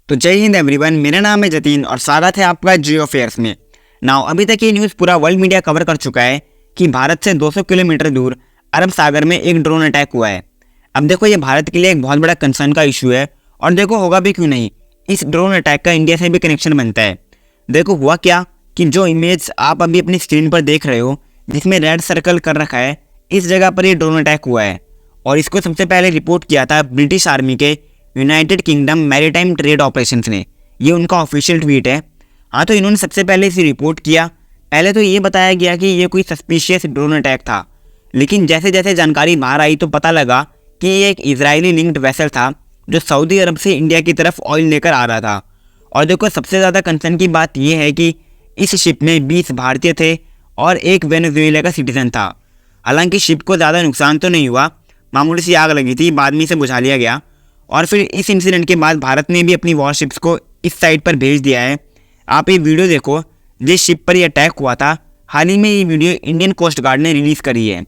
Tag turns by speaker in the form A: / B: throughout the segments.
A: तो जय हिंद एवरीवन, मेरा नाम है जतीन और स्वागत है आपका जियो अफेयर्स में। नाउ अभी तक ये न्यूज़ पूरा वर्ल्ड मीडिया कवर कर चुका है कि भारत से 200 किलोमीटर दूर अरब सागर में एक ड्रोन अटैक हुआ है। अब देखो, ये भारत के लिए एक बहुत बड़ा कंसर्न का इशू है और देखो होगा भी क्यों नहीं, इस ड्रोन अटैक का इंडिया से भी कनेक्शन बनता है। देखो हुआ क्या कि जो इमेज आप अभी अपनी स्क्रीन पर देख रहे हो जिसमें रेड सर्कल कर रखा है, इस जगह पर ये ड्रोन अटैक हुआ है और इसको सबसे पहले रिपोर्ट किया था ब्रिटिश आर्मी के United kingdom maritime trade operations ने। ये उनका ऑफिशियल ट्वीट है। हाँ, तो इन्होंने सबसे पहले इसे रिपोर्ट किया। पहले तो ये बताया गया कि ये कोई सस्पिशियस ड्रोन अटैक था, लेकिन जैसे जैसे जानकारी बाहर आई तो पता लगा कि ये एक इजरायली लिंक्ड वेसल था जो सऊदी अरब से इंडिया की तरफ ऑयल लेकर आ रहा था। और देखो, सबसे ज़्यादा कंसर्न की बात यह है कि इस शिप में 20 भारतीय थे और एक वेनेजुएला का सिटीजन था। हालांकि शिप को ज़्यादा नुकसान तो नहीं हुआ, मामूली सी आग लगी थी, बाद में इसे बुझा लिया गया। और फिर इस इंसिडेंट के बाद भारत ने भी अपनी वॉरशिप्स को इस साइट पर भेज दिया है। आप ये वीडियो देखो, जिस शिप पर यह अटैक हुआ था, हाल ही में ये वीडियो इंडियन कोस्ट गार्ड ने रिलीज़ करी है।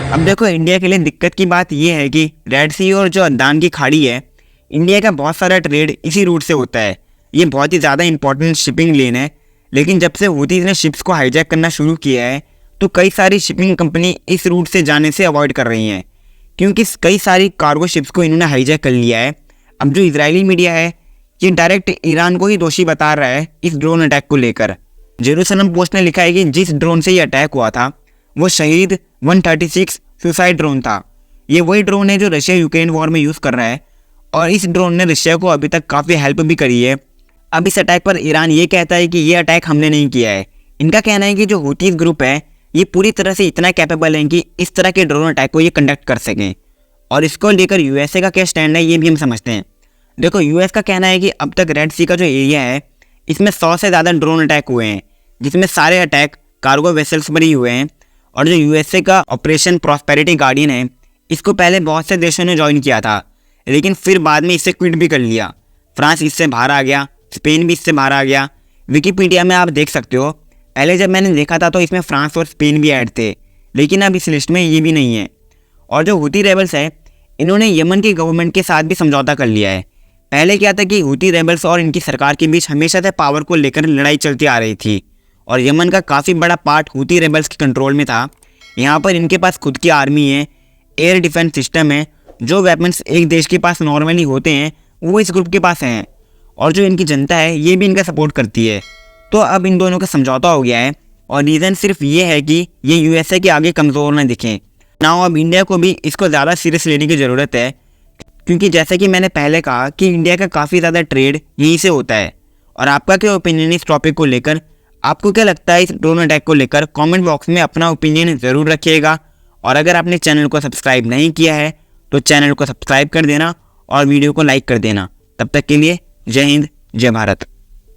A: अब देखो, इंडिया के लिए दिक्कत की बात यह है कि रेड सी और जो अद्दान की खाड़ी है, इंडिया का बहुत सारा ट्रेड इसी रूट से होता है। ये बहुत ही ज़्यादा इंपॉर्टेंट शिपिंग लेन है, लेकिन जब से हूतीज़ ने शिप्स को हाईजैक करना शुरू किया है तो कई सारी शिपिंग कंपनी इस रूट से जाने से अवॉइड कर रही हैं, क्योंकि कई सारी कार्गो शिप्स को इन्होंने हाईजैक कर लिया है। अब जो इजरायली मीडिया है ये डायरेक्ट ईरान को ही दोषी बता रहा है इस ड्रोन अटैक को लेकर। जेरूसलम पोस्ट ने लिखा है कि जिस ड्रोन से ये अटैक हुआ था वो शहीद 136 सुसाइड ड्रोन था। ये वही ड्रोन है जो रशिया यूक्रेन वॉर में यूज़ कर रहा है और इस ड्रोन ने रशिया को अभी तक काफ़ी हेल्प भी करी है। अब इस अटैक पर ईरान ये कहता है कि ये अटैक हमने नहीं किया है। इनका कहना है कि जो हूतीज़ ग्रुप है ये पूरी तरह से इतना कैपेबल है कि इस तरह के ड्रोन अटैक को ये कंडक्ट कर सकें। और इसको लेकर यूएसए का क्या स्टैंड है ये भी हम समझते हैं। देखो, यूएस का कहना है कि अब तक रेड सी का जो एरिया है इसमें 100 से ज़्यादा ड्रोन अटैक हुए हैं, जिसमें सारे अटैक कार्गो वेसल्स पर ही हुए हैं। और जो यूएसए का ऑपरेशन प्रॉस्पेरिटी गार्डियन है, इसको पहले बहुत से देशों ने ज्वाइन किया था, लेकिन फिर बाद में इससे क्विट भी कर लिया। फ्रांस इससे बाहर आ गया, स्पेन भी इससे बाहर आ गया। विकिपीडिया में आप देख सकते हो, पहले जब मैंने देखा था तो इसमें फ्रांस और स्पेन भी ऐड थे, लेकिन अब इस लिस्ट में ये भी नहीं है। और जो हूती रेबल्स है, इन्होंने यमन की गवर्नमेंट के साथ भी समझौता कर लिया है। पहले क्या था कि हूती रेबल्स और इनकी सरकार के बीच हमेशा से पावर को लेकर लड़ाई चलती आ रही थी और यमन का काफ़ी बड़ा पार्ट हूती रेबल्स के कंट्रोल में था। यहाँ पर इनके पास खुद की आर्मी है, एयर डिफेंस सिस्टम है। जो वेपन्स एक देश के पास नॉर्मली होते हैं वो इस ग्रुप के पास हैं और जो इनकी जनता है ये भी इनका सपोर्ट करती है। तो अब इन दोनों का समझौता हो गया है और रीज़न सिर्फ ये है कि ये यूएसए के आगे कमज़ोर न दिखें। ना अब इंडिया को भी इसको ज़्यादा सीरियस लेने की ज़रूरत है, क्योंकि जैसे कि मैंने पहले कहा कि इंडिया का काफ़ी ज़्यादा ट्रेड यहीं से होता है। और आपका क्या ओपिनियन इस टॉपिक को लेकर? आपको क्या लगता है इस ड्रोन अटैक को लेकर? कमेंट बॉक्स में अपना ओपिनियन ज़रूर रखिएगा। और अगर आपने चैनल को सब्सक्राइब नहीं किया है तो चैनल को सब्सक्राइब कर देना और वीडियो को लाइक कर देना। तब तक के लिए जय हिंद, जय भारत।